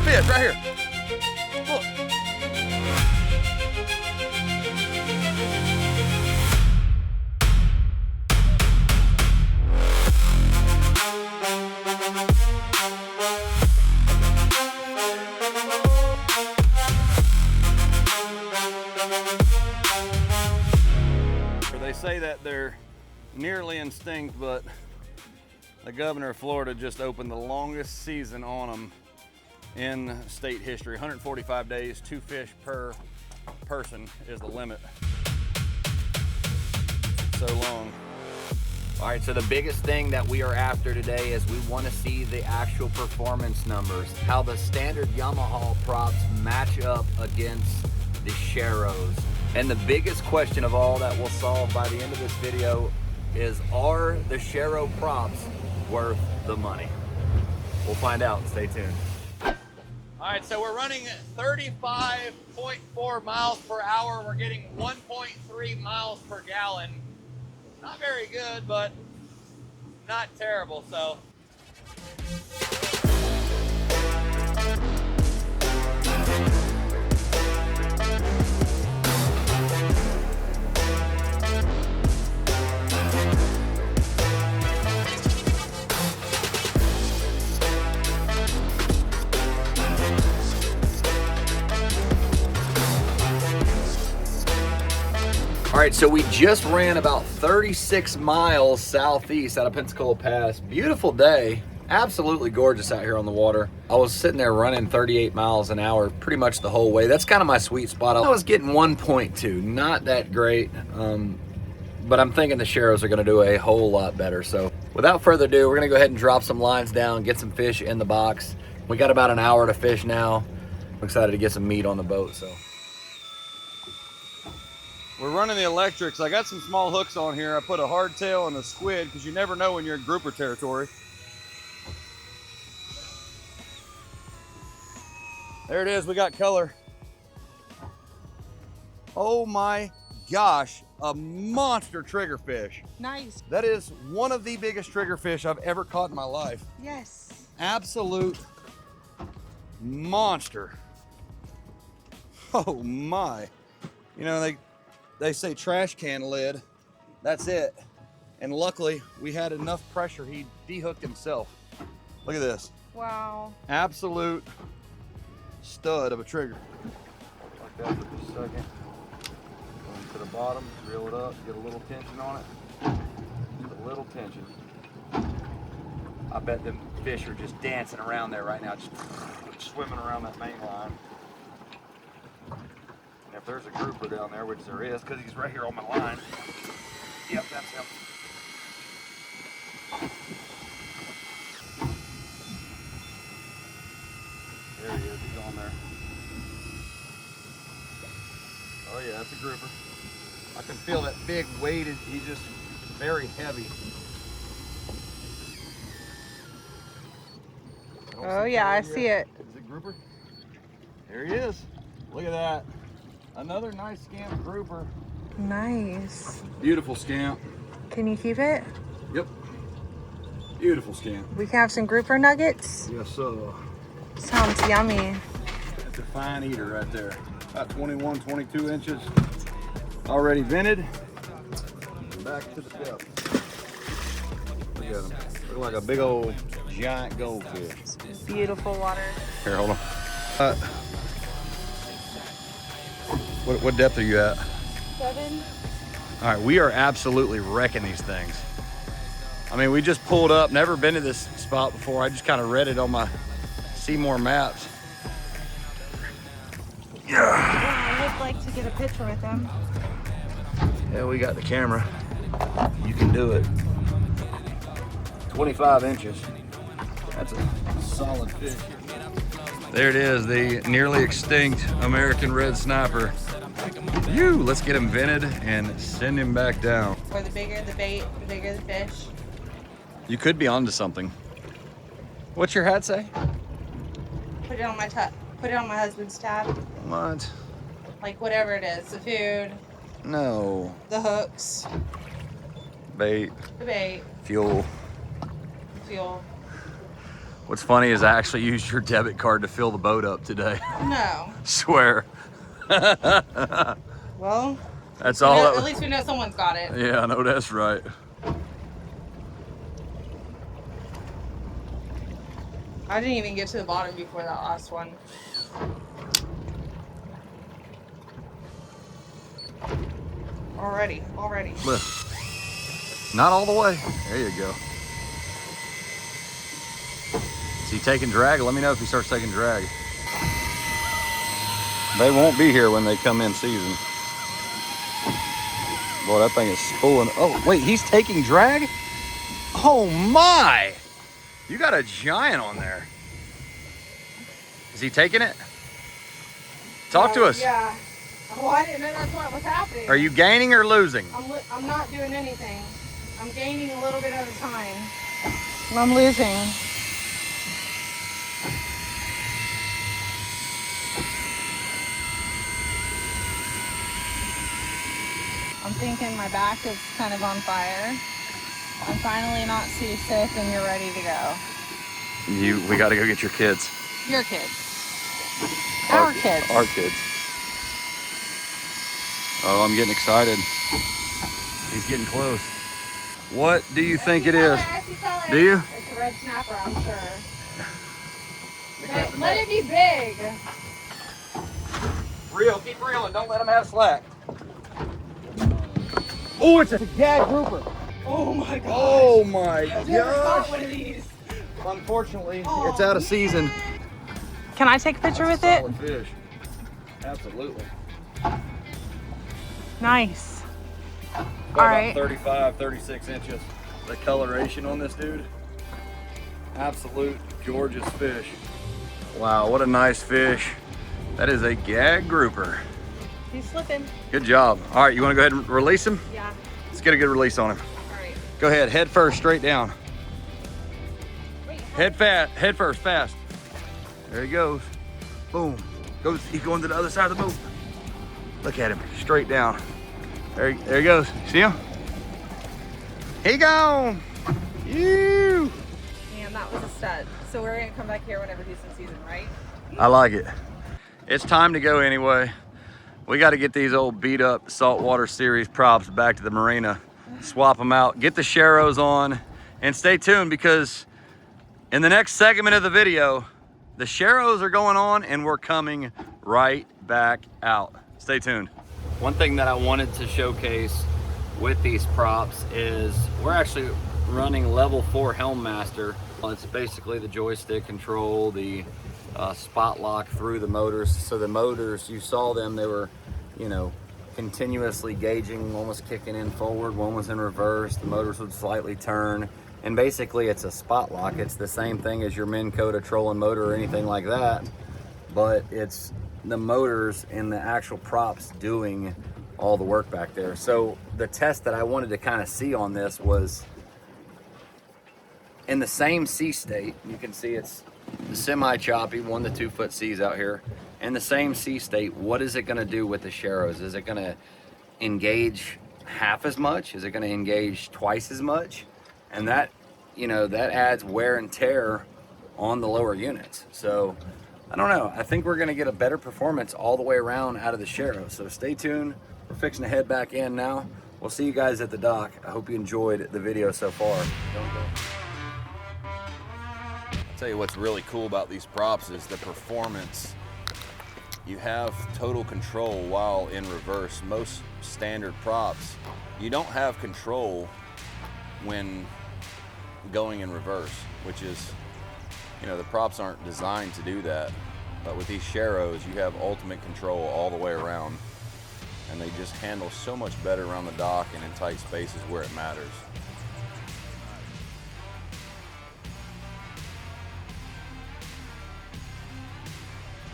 fish right here. Look. They say that they're nearly extinct, but the governor of Florida just opened the longest season on them in state history. 145 days, 2 fish per person is the limit. So long. All right, so the biggest thing that we are after today is we want to see the actual performance numbers, how the standard Yamaha props match up against the Sharrows. And the biggest question of all that we'll solve by the end of this video is, are the Sharrow props worth the money? We'll find out. Stay tuned. All right, so we're running 35.4 miles per hour. We're getting 1.3 miles per gallon. Not very good, but not terrible, so. All right, so we just ran about 36 miles southeast out of Pensacola Pass. Beautiful day, absolutely gorgeous out here on the water. I was sitting there running 38 miles an hour pretty much the whole way. That's kind of my sweet spot. I was getting 1.2, not that great, but I'm thinking the Sharrows are gonna do a whole lot better. So without further ado, we're gonna go ahead and drop some lines down, get some fish in the box. We got about an hour to fish now. I'm excited to get some meat on the boat, so. We're running the electrics. I got some small hooks on here. I put a hardtail and a squid because you never know when you're in grouper territory. There it is, we got color. Oh my gosh, a monster triggerfish. Nice. That is one of the biggest triggerfish I've ever caught in my life. Yes. Absolute monster. Oh my. You know, they say trash can lid, that's it. And luckily we had enough pressure, he dehooked himself. Look at this. Wow. Absolute stud of a trigger. Like that for just a second. Going to the bottom, reel it up, get a little tension on it. Just a little tension. I bet them fish are just dancing around there right now, just swimming around that main line. If there's a grouper down there, which there is, because he's right here on my line. Yep, that's him. There he is, he's on there. Oh yeah, that's a grouper. I can feel that big weight, he's just very heavy. Oh yeah, I see it. Is it grouper? There he is. Look at that. Another nice scamp grouper. Nice. Beautiful scamp. Can you keep it? Yep. Beautiful scamp. We can have some grouper nuggets. Yes, sir. Sounds yummy. That's a fine eater right there. About 21, 22 inches. Already vented. Back to the depth. Look at him. Look like a big old giant goldfish. Beautiful water. Here, hold on. What depth are you at? 7. All right, we are absolutely wrecking these things. I mean, we just pulled up, never been to this spot before. I just kind of read it on my Seymour maps. Yeah. I would like to get a picture with them. Yeah, we got the camera. You can do it. 25 inches. That's a solid fish. There it is, the nearly extinct American red snapper. Let's get him vented and send him back down. Or the bigger the bait, the bigger the fish. You could be onto something. What's your hat say? Put it on my put it on my husband's tab. What? Like whatever it is, the food, No. the hooks, Bait. the bait, Fuel. fuel. What's funny is I actually used your debit card to fill the boat up today. No. Swear. Well, That's all. at least we know someone's got it. Yeah, I know that's right. I didn't even get to the bottom before that last one. Already. Look. Not all the way. There you go. Is he taking drag? Let me know if he starts taking drag. They won't be here when they come in season. Boy, that thing is spooling. Oh, wait, he's taking drag? Oh my! You got a giant on there. Is he taking it? Talk to us. Yeah. Oh, I didn't know that's what was happening. Are you gaining or losing? I'm not doing anything. I'm gaining a little bit at a time. And I'm losing. I'm thinking my back is kind of on fire. I'm finally not seasick and you're ready to go. We gotta go get your kids. Your kids. Our kids. Our kids. Oh, I'm getting excited. He's getting close. What do you think it is? Do you? It's a red snapper, I'm sure. Let it be big. Reel, keep reeling. Don't let him have slack. Oh, it's a gag grouper. Oh my god. Oh my I've never caught gosh. one of these. Unfortunately, it's out of season. Can I take a picture with it? Solid fish. Absolutely. Nice. About All right. 35, 36 inches. The coloration on this dude. Absolute gorgeous fish. Wow, what a nice fish. That is a gag grouper. He's slipping. Good job. All right, you want to go ahead and release him? Yeah. Let's get a good release on him. All right. Go ahead, head first, straight down. Wait. Head first, fast. There he goes. Boom. He's going to the other side of the boat. Look at him, straight down. There he goes. See him? He gone. You. Damn, that was a stud. So we're gonna come back here whenever he's in season, right? I like it. It's time to go anyway. We got to get these old beat up saltwater series props back to the marina, swap them out, get the Sharrows on, and stay tuned because in the next segment of the video, the Sharrows are going on and we're coming right back out. Stay tuned. One thing that I wanted to showcase with these props is we're actually running level 4 Helm Master. It's basically the joystick control, the spot lock through the motors. So the motors, you saw them, they were, you know, continuously gauging. One was kicking in forward, one was in reverse. The motors would slightly turn. And basically it's a spot lock. It's the same thing as your Minn Kota trolling motor or anything like that, but it's the motors and the actual props doing all the work back there. So the test that I wanted to kind of see on this was in the same sea state. You can see it's semi-choppy, 1 to 2 foot seas out here. In the same sea state, what is it going to do with the Sharrows? Is it going to engage half as much? Is it going to engage twice as much? And that, you know, that adds wear and tear on the lower units. So I don't know. I think we're going to get a better performance all the way around out of the Sharrow. So stay tuned. We're fixing to head back in now. We'll see you guys at the dock. I hope you enjoyed the video so far. Don't go. I'll tell you what's really cool about these props is the performance. You have total control while in reverse. Most standard props, you don't have control when going in reverse, which is, you know, the props aren't designed to do that. But with these Sharrows, you have ultimate control all the way around. And they just handle so much better around the dock and in tight spaces where it matters.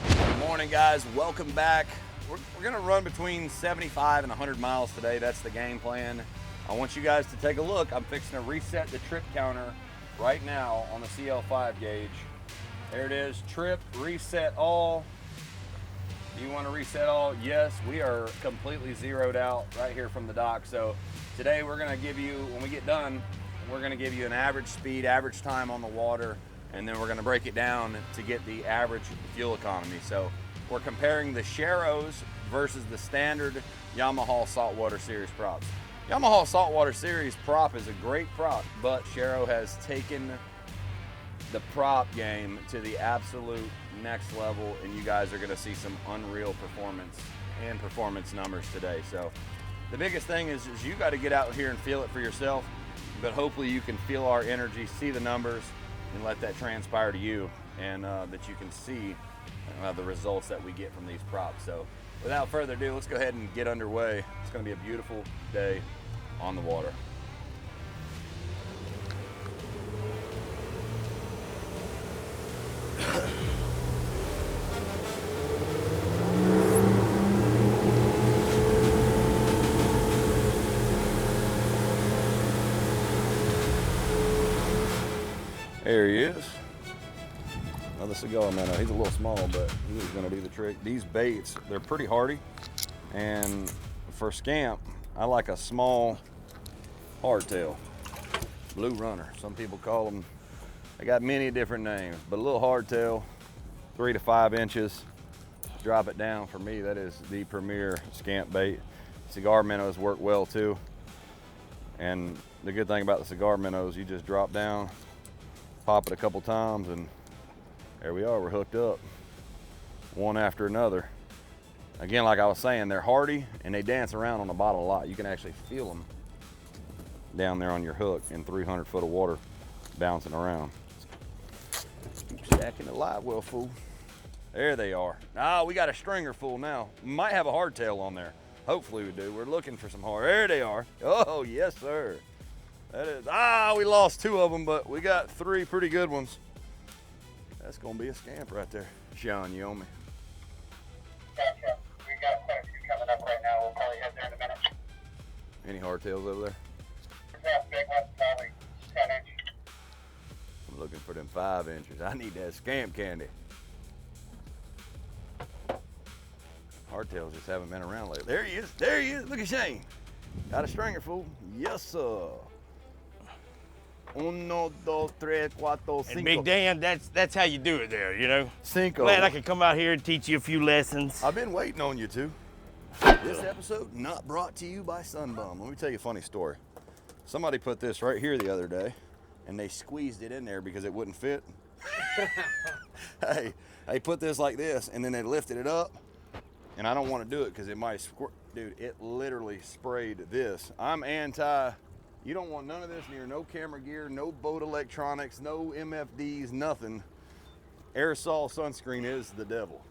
Good morning, guys. Welcome back. We're gonna run between 75 and 100 miles today. That's the game plan. I want you guys to take a look. I'm fixing to reset the trip counter right now on the CL5 gauge. There it is, trip, reset all. You want to reset all? Yes, we are completely zeroed out right here from the dock. So today we're going to give you, when we get done, we're going to give you an average speed, average time on the water, and then we're gonna break it down to get the average fuel economy. So we're comparing the Sharrows versus the standard Yamaha Saltwater Series props. Yamaha Saltwater Series prop is a great prop, but Sharrow has taken the prop game to the absolute next level, and you guys are gonna see some unreal performance numbers today. So the biggest thing is you gotta get out here and feel it for yourself, but hopefully you can feel our energy, see the numbers, and let that transpire to you, and that you can see the results that we get from these props. So without further ado, let's go ahead and get underway. It's gonna be a beautiful day on the water. There he is. Another cigar minnow. He's a little small, but he's gonna do the trick. These baits, they're pretty hardy. And for scamp, I like a small hardtail. Blue runner, some people call them. They got many different names, but a little hardtail, 3 to 5 inches. Drop it down. For me, that is the premier scamp bait. Cigar minnows work well too. And the good thing about the cigar minnows, you just drop down, pop it a couple times, and there we are, we're hooked up, one after another. Again, like I was saying, they're hardy and they dance around on the bottom a lot. You can actually feel them down there on your hook in 300 foot of water bouncing around. Keep stacking the live well, fool. There they are. Ah, we got a stringer full now. Might have a hardtail on there. Hopefully we do. We're looking for some hard. There they are. Oh, yes, sir. That is, we lost 2 of them, but we got 3 pretty good ones. That's gonna be a scamp right there. Sean, you owe me. Gotcha. We got quite a few coming up right now. We'll probably head there in a minute. Any hardtails over there? That big one, probably 10 inch. I'm looking for them 5 inches. I need that scamp candy. Hardtails just haven't been around lately. There he is. There he is. Look at Shane. Got a stringer, fool. Yes, sir. 1, 2, 3, 4, 5. And Big Dan, that's how you do it there, you know? Cinco. Glad I could come out here and teach you a few lessons. I've been waiting on you two. This episode not brought to you by Sunbum. Let me tell you a funny story. Somebody put this right here the other day, and they squeezed it in there because it wouldn't fit. Hey, they put this like this, and then they lifted it up, and I don't want to do it because it might squirt. Dude, it literally sprayed this. I'm anti. You don't want none of this near no camera gear, no boat electronics, no MFDs, nothing. Aerosol sunscreen is the devil.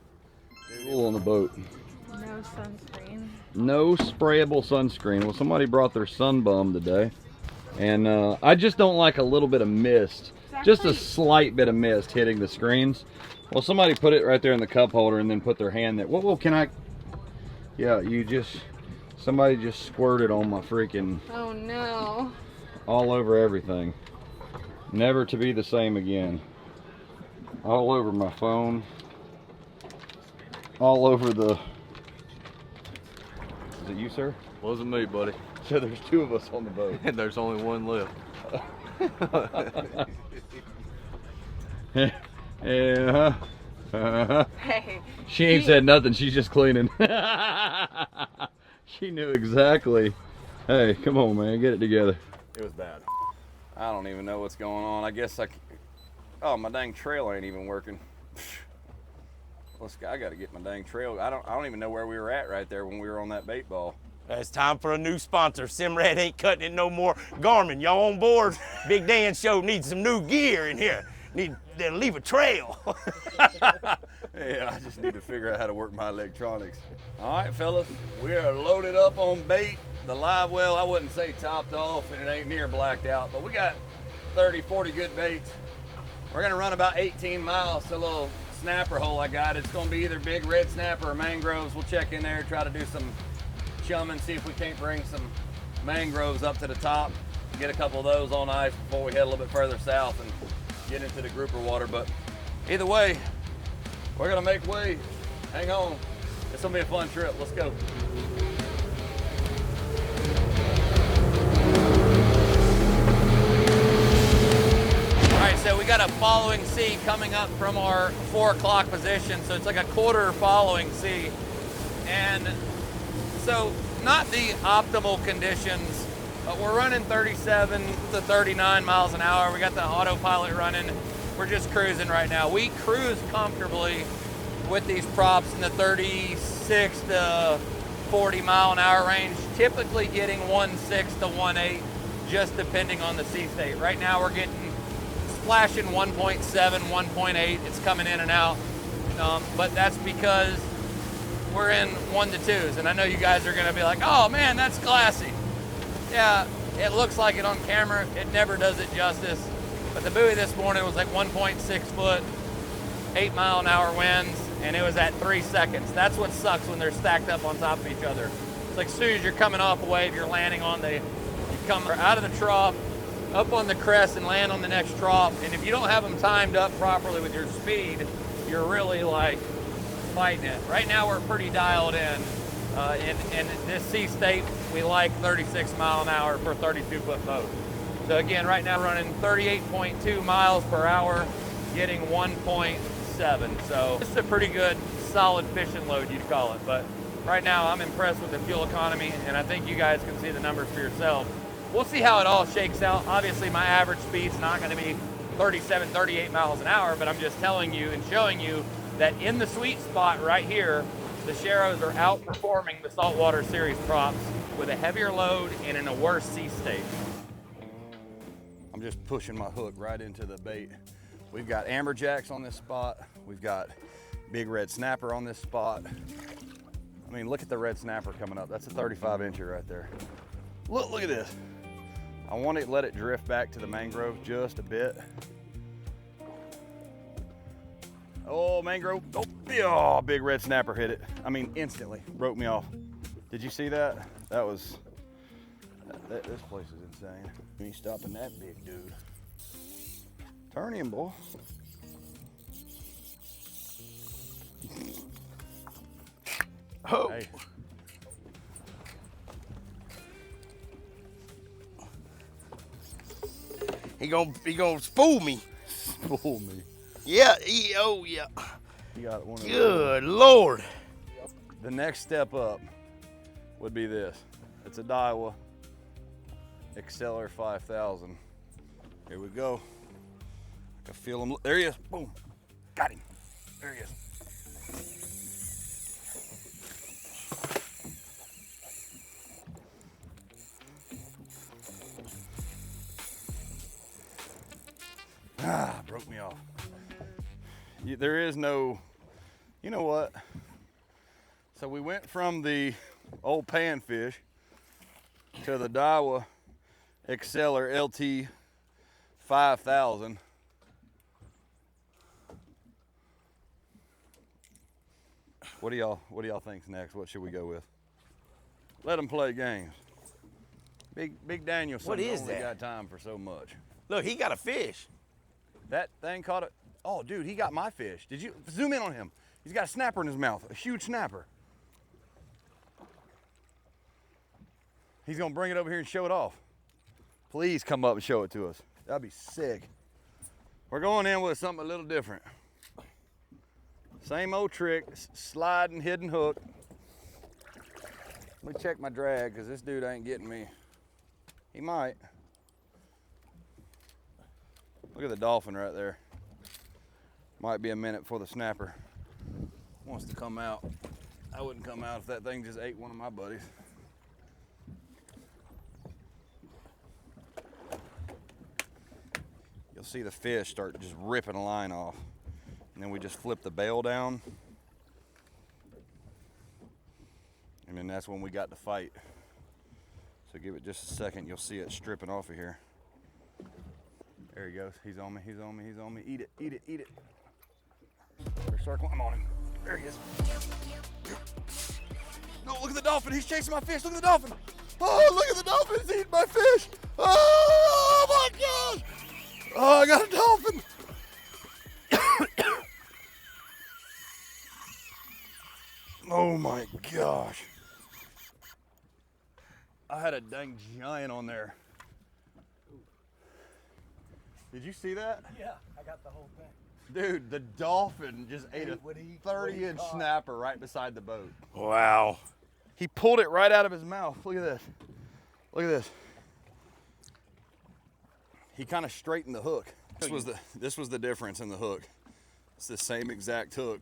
Rule on the boat. No sunscreen. No sprayable sunscreen. Well, somebody brought their Sunbum today, and I just don't like a little bit of mist. Just a slight bit of mist hitting the screens. Well, somebody put it right there in the cup holder and then put their hand there. Whoa, can I? Yeah, somebody just squirted on my freaking. Oh no. All over everything. Never to be the same again. All over my phone. All over the. Is it you, sir? Wasn't me, buddy. So there's 2 of us on the boat. And there's only 1 left. Yeah. Hey. She ain't said nothing. She's just cleaning. She knew exactly. Hey, come on, man. Get it together. It was bad. I don't even know what's going on. I guess oh, my dang trail ain't even working. I got to get my dang trail. I don't even know where we were at right there when we were on that bait ball. It's time for a new sponsor. Simrad ain't cutting it no more. Garmin, y'all on board? Big Dan show needs some new gear in here. Need to leave a trail. Yeah, I just need to figure out how to work my electronics. All right, fellas, we are loaded up on bait. The live well, I wouldn't say topped off, and it ain't near blacked out, but we got 30, 40 good baits. We're gonna run about 18 miles to a little snapper hole I got. It's gonna be either big red snapper or mangroves. We'll check in there, try to do some chumming, see if we can't bring some mangroves up to the top, get a couple of those on ice before we head a little bit further south and get into the grouper water. But either way, we're gonna make way. Hang on. It's gonna be a fun trip. Let's go. All right, so we got a fall following sea coming up from our 4 o'clock position, so it's like a quarter following sea. And so not the optimal conditions, but we're running 37 to 39 miles an hour. We got the autopilot running. We're just cruising right now. We cruise comfortably with these props in the 36 to 40 mile an hour range, typically getting 1.6 to 1.8, just depending on the sea state. Right now we're getting splashing 1.7, 1.8. It's coming in and out, but that's because we're in 1 to 2s, and I know you guys are gonna be like, oh man, that's classy. Yeah, it looks like it on camera. It never does it justice. But the buoy this morning was like 1.6 foot, 8 mile an hour winds, and it was at 3 seconds. That's what sucks when they're stacked up on top of each other. It's like as soon as you're coming off a wave, you're landing on you come out of the trough, up on the crest and land on the next trough. And if you don't have them timed up properly with your speed, you're really like fighting it. Right now we're pretty dialed in. In this sea state, we like 36 mile an hour for a 32 foot boat. So again, right now running 38.2 miles per hour, getting 1.7. So it's a pretty good, solid fishing load, you'd call it. But right now I'm impressed with the fuel economy, and I think you guys can see the numbers for yourself. We'll see how it all shakes out. Obviously my average speed's not gonna be 37, 38 miles an hour, but I'm just telling you and showing you that in the sweet spot right here, the Sharrows are outperforming the saltwater series props with a heavier load and in a worse sea state. I'm just pushing my hook right into the bait. We've got amberjacks on this spot. We've got big red snapper on this spot. I mean, look at the red snapper coming up. That's a 35 incher right there. Look at this. I want to let it drift back to the mangrove just a bit. Oh, mangrove. Oh, big red snapper hit it. I mean, instantly broke me off. Did you see that? That was, this place is insane. You ain't stopping that big dude. Turn him, boy. Oh. Hey. He gonna spool me. Fool me. Yeah, oh yeah. You got one of those. Good Lord. The next step up would be this. It's a Daiwa Exceller 5000. Here we go. I can feel him. There he is. Boom. Got him. There he is. Ah, broke me off. There is no, you know what? So we went from the old panfish to the Daiwa Exceller LT 5000. What do y'all think's next? What should we go with? Let them play games. Big Danielson What is only that? got time for so much. Look, he got a fish. That thing caught it. Oh, dude, he got my fish. Did you zoom in on him? He's got a snapper in his mouth, a huge snapper. He's gonna bring it over here and show it off. Please come up and show it to us. That'd be sick. We're going in with something a little different. Same old trick, sliding hidden hook. Let me check my drag, because this dude ain't getting me. He might. Look at the dolphin right there. Might be a minute before the snapper wants to come out. I wouldn't come out if that thing just ate one of my buddies. You'll see the fish start just ripping a line off. And then we just flip the bail down. And then that's when we got to fight. So give it just a second, you'll see it stripping off of here. There he goes. He's on me, he's on me, he's on me. Eat it, eat it, eat it. We're circling. I'm on him. There he is. No, look at the dolphin. He's chasing my fish. Look at the dolphin. Oh, look at the dolphin. He's eating my fish. Oh, my gosh. Oh, I got a dolphin. Oh, my gosh. I had a dang giant on there. Did you see that? Yeah, I got the whole thing. Dude, the dolphin just ate a 30-inch snapper right beside the boat. Wow. He pulled it right out of his mouth. Look at this. Look at this. He kind of straightened the hook. This was the difference in the hook. It's the same exact hook.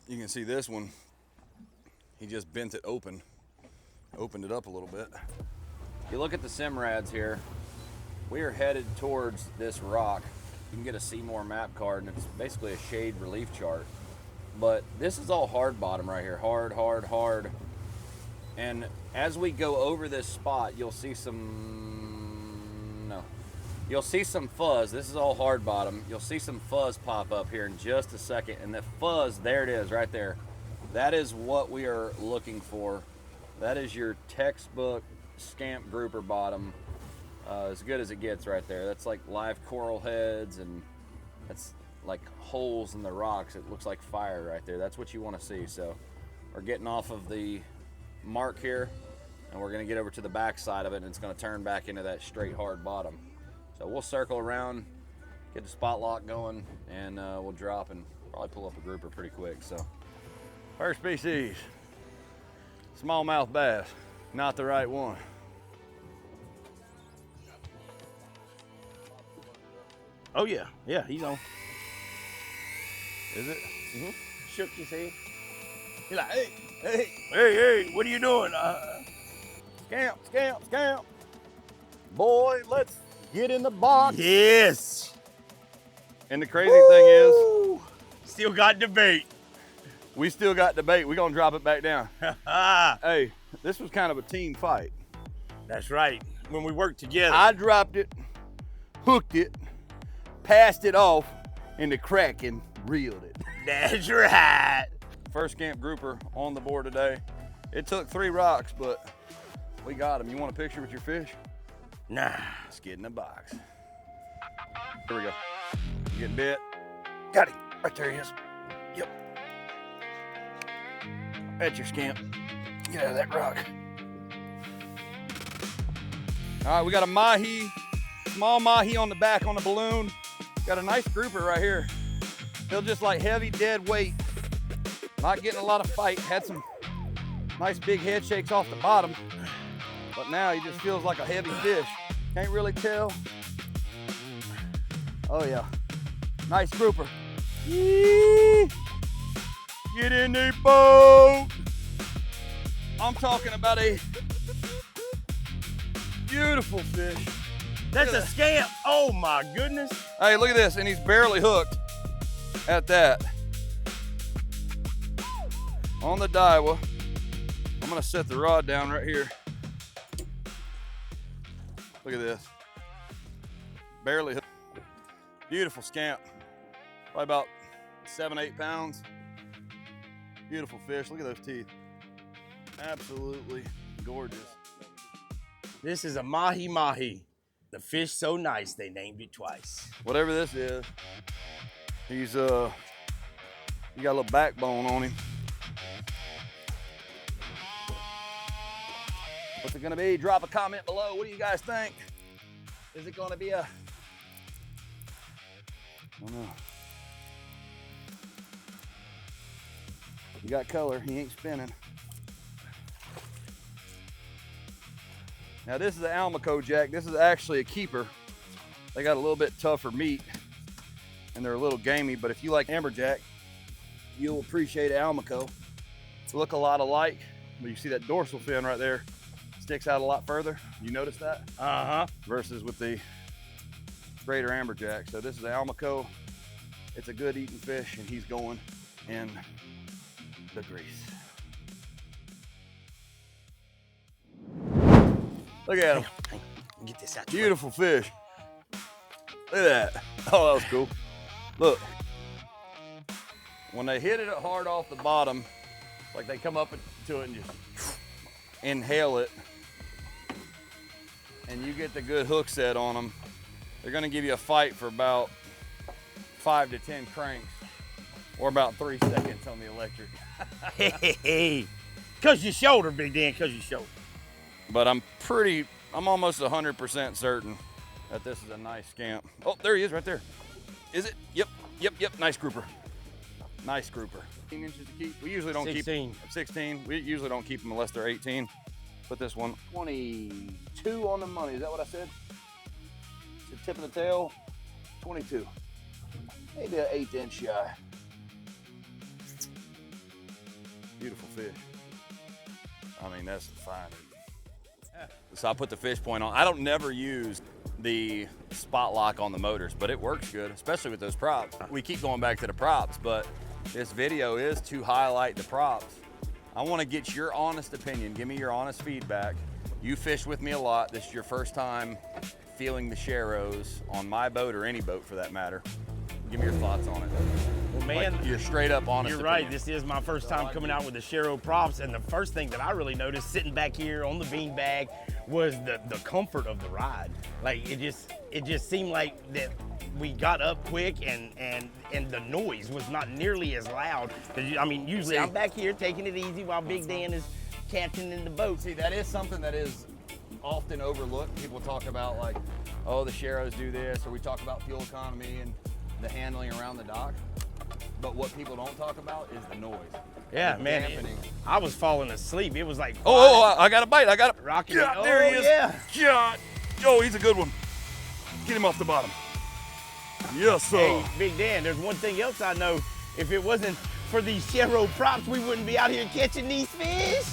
You can see this one. He just bent it open, opened it up a little bit. If you look at the Simrads here, we are headed towards this rock. You can get a Seymour map card, and it's basically a shade relief chart. But this is all hard bottom right here. Hard, hard, hard. And as we go over this spot, you'll see you'll see some fuzz. This is all hard bottom. You'll see some fuzz pop up here in just a second. And the fuzz, there it is right there. That is what we are looking for. That is your textbook scamp grouper bottom. As good as it gets right there. That's like live coral heads, and that's like holes in the rocks. It looks like fire right there. That's what you want to see. So we're getting off of the mark here, and we're going to get over to the back side of it, and it's going to turn back into that straight hard bottom. So we'll circle around, get the spot lock going, and we'll drop and probably pull up a grouper pretty quick. So First species, smallmouth bass, not the right one. Oh yeah, yeah, he's on. Is it? Shook his head. He's like, hey, hey, Hey, what are you doing? scamp, scamp, scamp. Boy, let's get in the box. Yes. And the crazy thing is, Still got the bait. we still got the bait. We're gonna drop it back down. Hey, this was kind of a team fight. That's right. When we work together. I dropped it, hooked it, passed it off, and the Kraken reeled it. That's right. First scamp grouper on the board today. It took 3 rocks, but we got him. You want a picture with your fish? Nah. Let's get in the box. Here we go. You getting bit? Got him. Right there he is. Yep. That's your scamp. Get out of that rock. All right, we got a mahi, small mahi on the back on the balloon. Got a nice grouper right here. Feels just like heavy dead weight. Not getting a lot of fight. Had some nice big head shakes off the bottom, but now he just feels like a heavy fish. Can't really tell. Oh yeah, nice grouper. Yee! Get in the boat. I'm talking about a beautiful fish. That's a scamp. Oh my goodness. Hey, look at this, and he's barely hooked at that. On the Daiwa. I'm gonna set the rod down right here. Look at this. Barely hooked. Beautiful scamp. Probably about 7-8 pounds. Beautiful fish. Look at those teeth. Absolutely gorgeous. This is a mahi mahi. The fish so nice they named it twice. Whatever this is, he's he got a little backbone on him. What's it gonna be? Drop a comment below. What do you guys think? Is it gonna be a, I don't know. You got color, he ain't spinning. Now this is the Almaco jack. This is actually a keeper. They got a little bit tougher meat and they're a little gamey, but if you like amberjack, you'll appreciate Almaco. They look a lot alike, but you see that dorsal fin right there sticks out a lot further. You notice that? Uh-huh. Versus with the greater amberjack. So this is Almaco. It's a good eating fish and he's going in the grease. Look at him. Get this out. Beautiful fish. Look at that. Oh, that was cool. Look. When they hit it hard off the bottom, like they come up to it and just inhale it, and you get the good hook set on them, they're gonna give you a fight for about 5 to 10 cranks, or about 3 seconds on the electric. Hey, cause your shoulder, Big Dan, cause your shoulder. But I'm almost 100% certain that this is a nice scamp. Oh, there he is right there. Is it? Yep, yep, yep. Nice grouper. Nice grouper. 18 inches to keep. We usually don't 16. keep 16. We usually don't keep them unless they're 18. Put this one 22 on the money. Is that what I said? The tip of the tail, 22. Maybe an 1/8 inch shy. Beautiful fish. I mean, that's fine. So I put the fish point on. I don't never use the spot lock on the motors, but it works good, especially with those props. We keep going back to the props, but this video is to highlight the props. I want to get your honest opinion. Give me your honest feedback. You fish with me a lot. This is your first time feeling the Sharrows on my boat or any boat for that matter. Give me your thoughts on it. Well, man, like, you're straight up honest. You're opinion. right. This is my first time coming out with the Sharrow Props, and the first thing that I really noticed sitting back here on the beanbag was the comfort of the ride. Like it just seemed like that we got up quick, and the noise was not nearly as loud. I mean, usually I'm back here taking it easy while Big Dan is catching in the boat. See, that is something that is often overlooked. People talk about like, oh, the Sharrows do this, or we talk about fuel economy and the handling around the dock. But what people don't talk about is the noise. Yeah, the man. dampening. I was falling asleep. It was like Oh, I got a bite. I got a rocking. Yeah, Oh, there he is. Yeah. Yeah. Oh, he's a good one. Get him off the bottom. Yes, sir. Hey, Big Dan, there's one thing else I know. If it wasn't for these Sharrow Props, we wouldn't be out here catching these fish.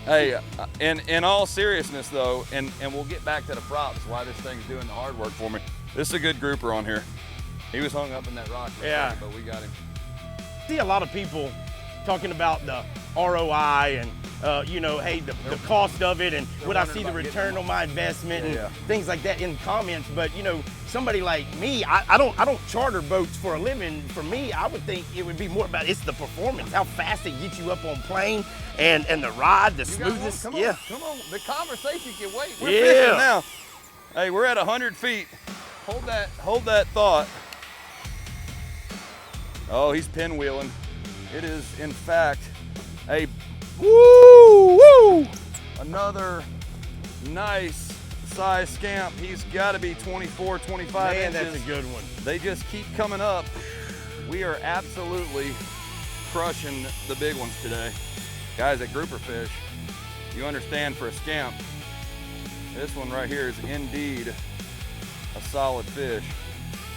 Hey, in all seriousness though, and we'll get back to the props, why this thing's doing the hard work for me. This is a good grouper on here. He was hung up in that rock for a second, but we got him. See a lot of people talking about the ROI and you know, hey, the cost of it, and would I see the return on my investment and things like that in comments. But you know, somebody like me, I don't charter boats for a living. For me, I would think it would be more about it's the performance, how fast they get you up on plane, and the ride, the smoothness. Come on, the conversation can wait. We're Yeah. fishing now. Hey, we're at 100 feet. Hold that thought. Oh, he's pinwheeling. It is, in fact, a another nice size scamp. He's got to be 24, 25 Man, inches. that's a good one. They just keep coming up. We are absolutely crushing the big ones today. Guys, at grouper fish, you understand for a scamp, this one right here is indeed a solid fish.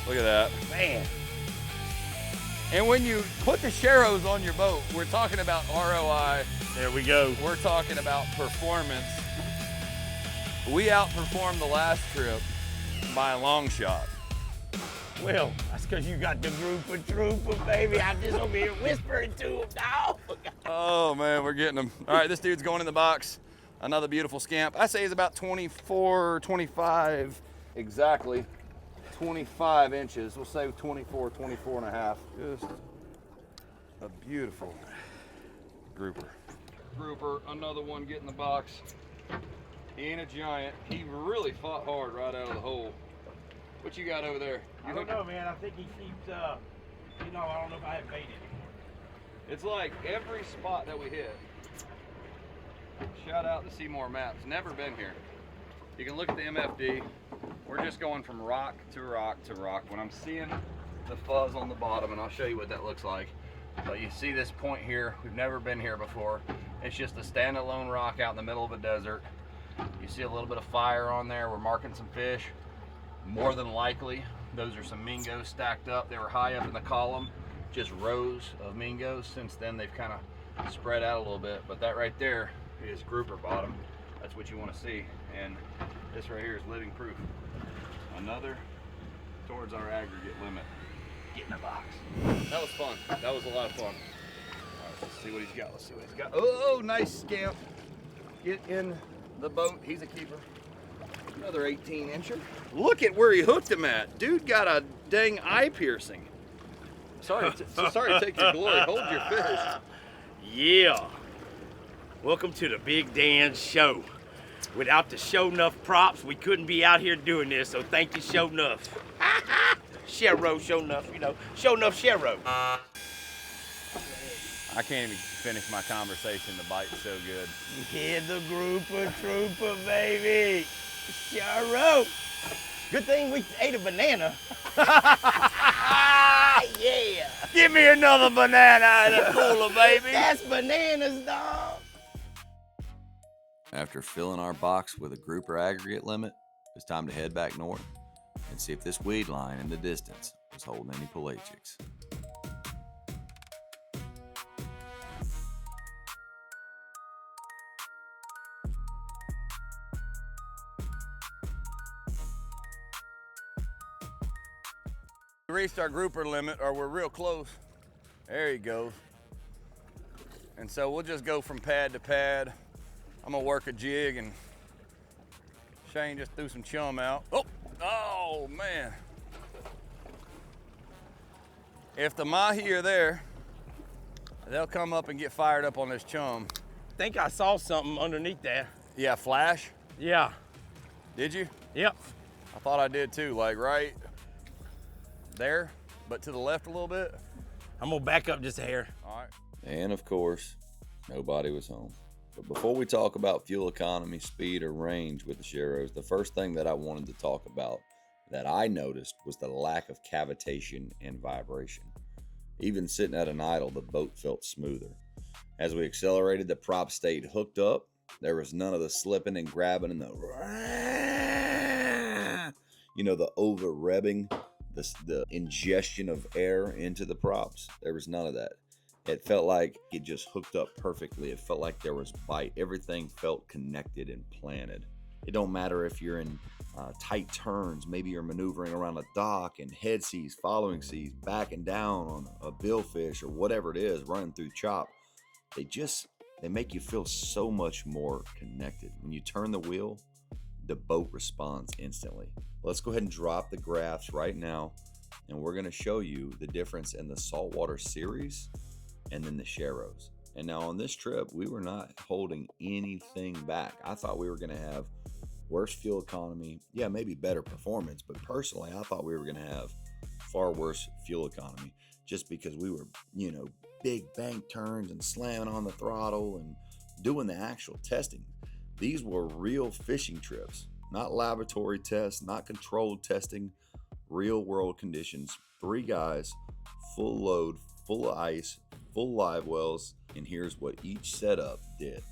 Look at that. Man. And when you put the Sharrows on your boat, we're talking about ROI. There we go. We're talking about performance. We outperformed the last trip by a long shot. Well, that's because you got the grouper trooper, baby. I'm just over here whispering to him now. Oh man, we're getting them. All right, this dude's going in the box. Another beautiful scamp. I say he's about 24, 25, exactly 25 inches. We'll say 24, 24 and a half. Just a beautiful grouper. Grouper, another one get in the box. He ain't a giant. He really fought hard right out of the hole. What you got over there? I don't know, man. I think he keeps, you know, I don't know if I have bait anymore. It's like every spot that we hit. Shout out to Seymour Maps. Never been here. You can look at the MFD. We're just going from rock to rock to rock. When I'm seeing the fuzz on the bottom, and I'll show you what that looks like. But you see this point here. We've never been here before. It's just a standalone rock out in the middle of a desert. You see a little bit of fire on there. We're marking some fish. More than likely, those are some mingos stacked up. They were high up in the column, just rows of mingos. Since then, they've kind of spread out a little bit. But that right there is grouper bottom. That's what you want to see. And this right here is living proof. Another towards our aggregate limit. Get in the box. That was fun. That was a lot of fun. All right, let's see what he's got. Let's see what he's got. Oh, nice scamp. Get in the boat. He's a keeper. Another 18-incher. Look at where he hooked him at. Dude got a dang eye piercing. Sorry to take your glory. Hold your fish. Yeah. Welcome to the Big Dan Show. Without the Show Enough props, we couldn't be out here doing this, so thank you, Show Enough. Sharrow, Show Enough, you know. Show Enough, Sharrow. I can't even finish my conversation. The bite's so good. Yeah, the grouper trooper, baby. Sharrow. Good thing we ate a banana. Yeah. Give me another banana in a cooler, baby. That's bananas, dog. After filling our box with a grouper aggregate limit, it's time to head back north and see if this weed line in the distance was holding any pelagics. We reached our grouper limit, or we're real close. There he goes. And so we'll just go from pad to pad. I'm gonna work a jig, and Shane just threw some chum out. Oh man. If the mahi are there, they'll come up and get fired up on this chum. I think I saw something underneath there. Yeah, flash? Yeah. Did you? Yep. I thought I did too, like right there, but to the left a little bit. I'm gonna back up just a hair. All right. And of course, nobody was home. But before we talk about fuel economy, speed, or range with the Sharrows, the first thing that I wanted to talk about that I noticed was the lack of cavitation and vibration. Even sitting at an idle, the boat felt smoother. As we accelerated, the prop stayed hooked up. There was none of the slipping and grabbing and the over rebbing, the ingestion of air into the props. There was none of that. It felt like it just hooked up perfectly. It felt like there was bite. Everything felt connected and planted. It don't matter if you're in tight turns. Maybe you're maneuvering around a dock and head seas, following seas, backing down on a billfish or whatever it is, running through chop. They make you feel so much more connected. When you turn the wheel, the boat responds instantly. Let's go ahead and drop the graphs right now, and we're going to show you the difference in the saltwater series and then the Sharrows. And now on this trip, we were not holding anything back. I thought we were going to have worse fuel economy. Yeah, maybe better performance, but personally, I thought we were going to have far worse fuel economy just because we were, big bank turns and slamming on the throttle and doing the actual testing. These were real fishing trips, not laboratory tests, not controlled testing, real world conditions. 3 guys, full load, full of ice, full live wells, and here's what each setup did.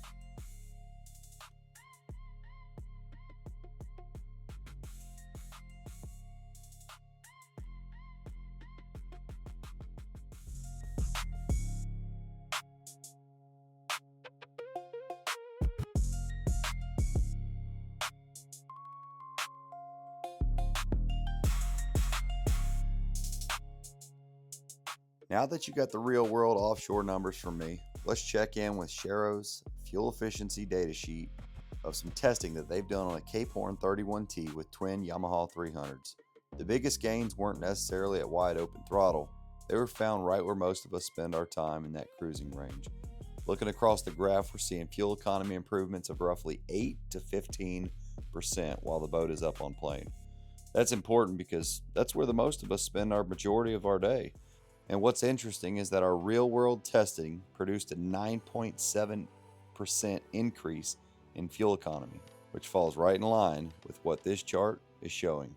Now that you got the real world offshore numbers from me, let's check in with Sharrow's fuel efficiency data sheet of some testing that they've done on a Cape Horn 31T with twin Yamaha 300s. The biggest gains weren't necessarily at wide open throttle. They were found right where most of us spend our time in that cruising range. Looking across the graph, we're seeing fuel economy improvements of roughly 8 to 15% while the boat is up on plane. That's important because that's where the most of us spend our majority of our day. And what's interesting is that our real-world testing produced a 9.7% increase in fuel economy, which falls right in line with what this chart is showing.